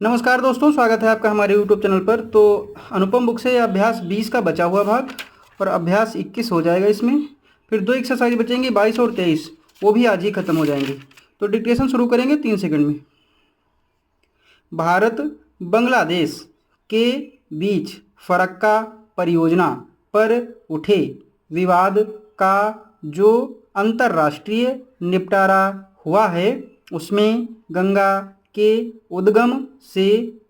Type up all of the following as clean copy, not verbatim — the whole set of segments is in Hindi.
नमस्कार दोस्तों, स्वागत है आपका हमारे YouTube चैनल पर। तो अनुपम बुक से अभ्यास 20 का बचा हुआ भाग और अभ्यास 21 हो जाएगा इसमें। फिर दो एक्सरसाइज बचेंगी 22 और 23, वो भी आज ही खत्म हो जाएंगी। तो डिक्टेशन शुरू करेंगे 3 सेकंड में। भारत बांग्लादेश के बीच फरक्का परियोजना पर उठे विवाद का जो अंतर्राष्ट्रीय निपटारा हुआ है, उसमें गंगा के उद्गम से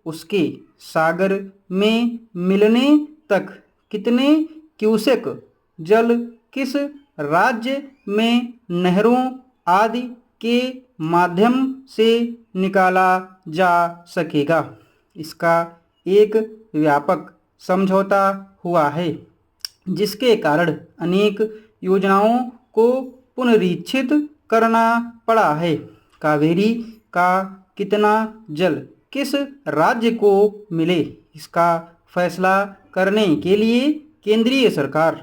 उसके सागर में मिलने तक कितने क्यूसेक जल किस राज्य में नहरों आदि के माध्यम से निकाला जा सकेगा, इसका एक व्यापक समझौता हुआ है, जिसके कारण अनेक योजनाओं को पुनरीक्षित करना पड़ा है। कावेरी का कितना जल किस राज्य को मिले, इसका फैसला करने के लिए केंद्रीय सरकार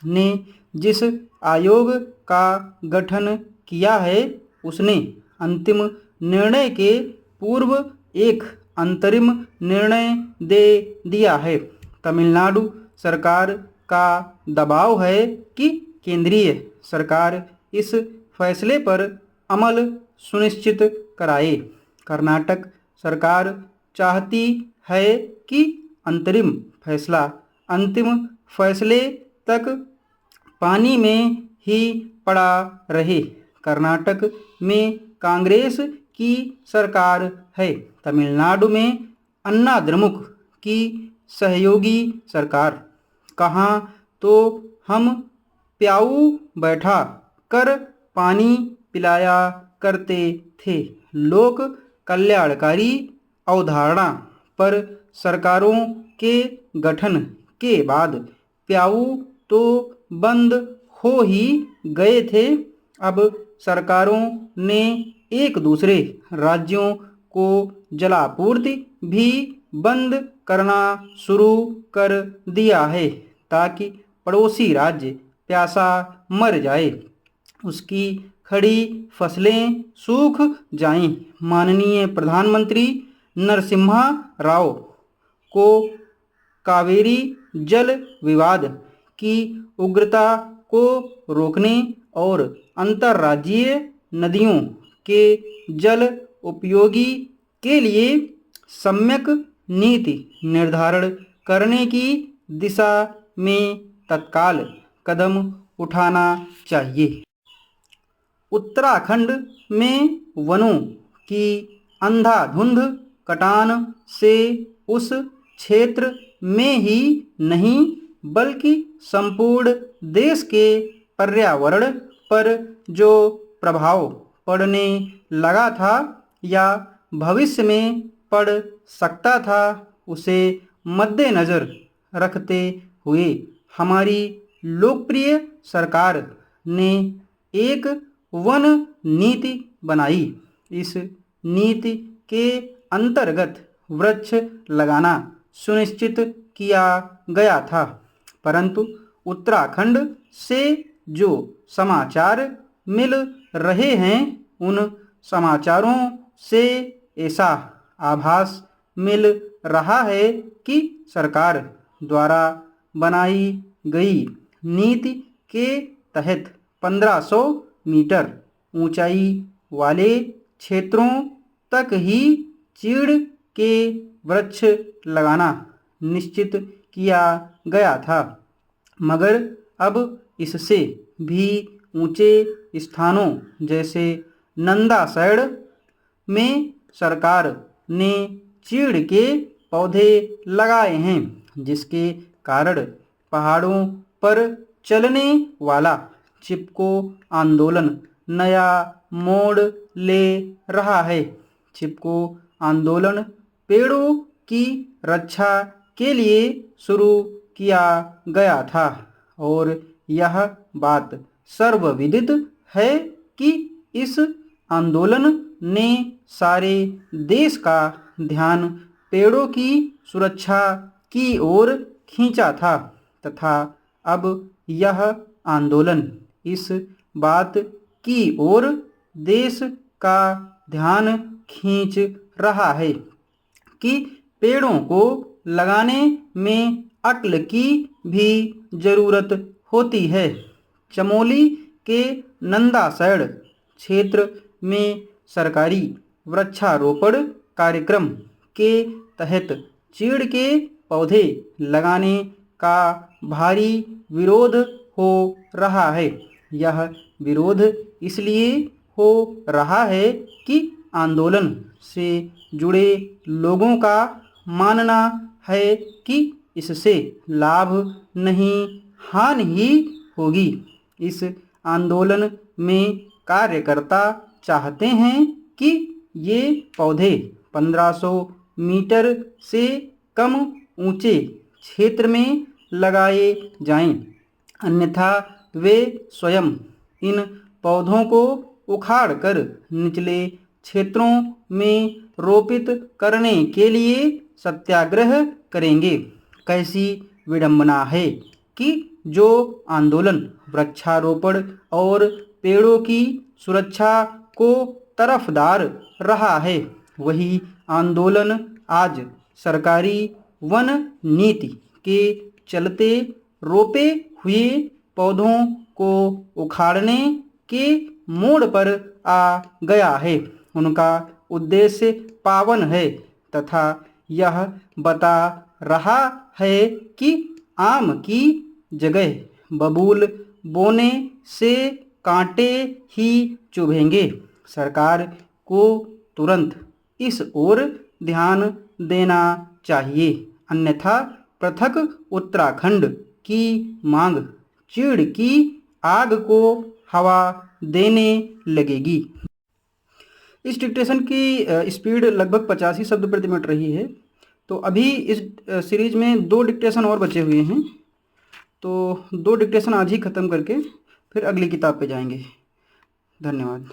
ने जिस आयोग का गठन किया है, उसने अंतिम निर्णय के पूर्व एक अंतरिम निर्णय दे दिया है। तमिलनाडु सरकार का दबाव है कि केंद्रीय सरकार इस फैसले पर अमल सुनिश्चित कराए। कर्नाटक सरकार चाहती है कि अंतरिम फैसला अंतिम फैसले तक पानी में ही पड़ा रहे। कर्नाटक में कांग्रेस की सरकार है, तमिलनाडु में अन्ना द्रमुक की सहयोगी सरकार। कहाँ तो हम प्याऊ बैठा कर पानी पिलाया करते थे। लोक कल्याणकारी अवधारणा पर सरकारों के गठन के बाद प्याऊ तो बंद हो ही गए थे। अब सरकारों ने एक दूसरे राज्यों को जलापूर्ति भी बंद करना शुरू कर दिया है, ताकि पड़ोसी राज्य प्यासा मर जाए, उसकी खड़ी फसलें सूख जाएं। माननीय प्रधानमंत्री नरसिम्हा राव को कावेरी जल विवाद की उग्रता को रोकने और अंतर्राज्यीय नदियों के जल उपयोगी के लिए सम्यक नीति निर्धारण करने की दिशा में तत्काल कदम उठाना चाहिए। उत्तराखंड में वनों की अंधाधुंध कटान से उस क्षेत्र में ही नहीं बल्कि संपूर्ण देश के पर्यावरण पर जो प्रभाव पड़ने लगा था या भविष्य में पड़ सकता था, उसे मद्देनज़र रखते हुए हमारी लोकप्रिय सरकार ने एक वन नीति बनाई। इस नीति के अंतर्गत वृक्ष लगाना सुनिश्चित किया गया था, परंतु उत्तराखंड से जो समाचार मिल रहे हैं, उन समाचारों से ऐसा आभास मिल रहा है कि सरकार द्वारा बनाई गई नीति के तहत 1500 मीटर ऊंचाई वाले क्षेत्रों तक ही चीड़ के वृक्ष लगाना निश्चित किया गया था, मगर अब इससे भी ऊंचे स्थानों जैसे नंदासैड़ में सरकार ने चीड़ के पौधे लगाए हैं, जिसके कारण पहाड़ों पर चलने वाला चिपको आंदोलन नया मोड़ ले रहा है। चिपको आंदोलन पेड़ों की रक्षा के लिए शुरू किया गया था और यह बात सर्वविदित है कि इस आंदोलन ने सारे देश का ध्यान पेड़ों की सुरक्षा की ओर खींचा था, तथा अब यह आंदोलन इस बात की ओर देश का ध्यान खींच रहा है कि पेड़ों को लगाने में अक्ल की भी ज़रूरत होती है। चमोली के नंदासैड़ क्षेत्र में सरकारी वृक्षारोपण कार्यक्रम के तहत चीड़ के पौधे लगाने का भारी विरोध हो रहा है। यह विरोध इसलिए हो रहा है कि आंदोलन से जुड़े लोगों का मानना है कि इससे लाभ नहीं हानि ही होगी। इस आंदोलन में कार्यकर्ता चाहते हैं कि ये पौधे 1500 मीटर से कम ऊंचे क्षेत्र में लगाए जाएं, अन्यथा वे स्वयं इन पौधों को उखाड़कर निचले क्षेत्रों में रोपित करने के लिए सत्याग्रह करेंगे। कैसी विडंबना है कि जो आंदोलन वृक्षारोपण और पेड़ों की सुरक्षा को तरफदार रहा है, वही आंदोलन आज सरकारी वन नीति के चलते रोपे हुए पौधों को उखाड़ने के मोड़ पर आ गया है। उनका उद्देश्य पावन है तथा यह बता रहा है कि आम की जगह बबूल बोने से कांटे ही चुभेंगे। सरकार को तुरंत इस ओर ध्यान देना चाहिए, अन्यथा पृथक उत्तराखंड की मांग चीड़ की आग को हवा देने लगेगी। इस डिक्टेशन की स्पीड लगभग 85 शब्द प्रति मिनट रही है। तो अभी इस सीरीज में 2 डिक्टेशन और बचे हुए हैं, तो 2 डिक्टेशन आज ही ख़त्म करके फिर अगली किताब पे जाएंगे। धन्यवाद।